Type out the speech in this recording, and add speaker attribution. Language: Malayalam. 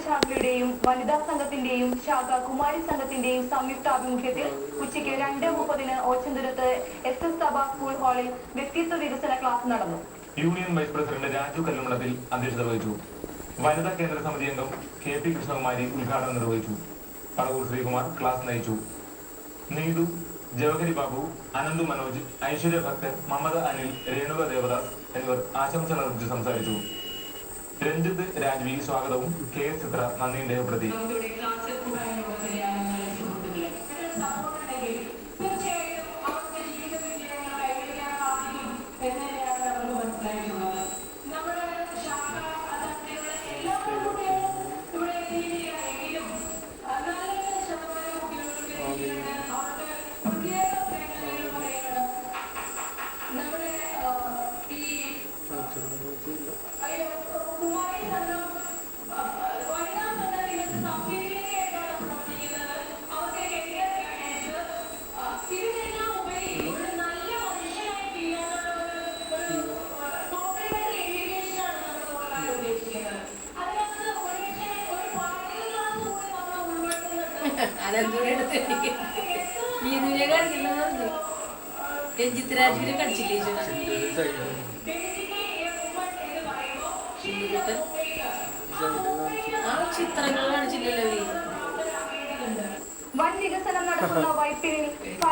Speaker 1: ശാഖയുടെയും വനിതാ സംഘത്തിന്റെയും ശാഖ കുമാരി സംഘത്തിന്റെയും സംയുക്താഭിമുഖ്യത്തിൽ ഉച്ചയ്ക്ക് 2:30 ഓച്ചന്തുരത്ത് SS സഭ സ്കൂൾ ഹാളിൽ വ്യക്തിത്വ വികസന ക്ലാസ് നടന്നു.
Speaker 2: യൂണിയൻ വൈസ് പ്രസിഡന്റ് രാജു കല്ലുമണത്തിൽ അധ്യക്ഷത വഹിച്ചു. വനിതാ കേന്ദ്ര സമിതി അംഗം KP കൃഷ്ണകുമാരി ഉദ്ഘാടനം നിർവഹിച്ചു. പറവൂർ ശ്രീകുമാർ ക്ലാസ് നയിച്ചു. നീതു, ജവഹരി ബാബു, അനന്തു മനോജ്, ഐശ്വര്യ ഭക്തൻ, മമത അനിൽ, രേണുക ദേവദാസ് എന്നിവർ ആശംസകൾ അർപ്പിച്ച് സംസാരിച്ചു. രഞ്ജിത്ത് രാജ്വി സ്വാഗതവും KS ചിത്ര നന്ദിയും രേഖപ്പെടുത്തി.
Speaker 3: രഞ്ജിത്ത് രാജുവിനെ കളിച്ചില്ലേ? ആ ചിത്രങ്ങൾ കാണിച്ചില്ലല്ലോ.
Speaker 1: വൻ വികസനം നടക്കുന്ന വൈപ്പിനിൽ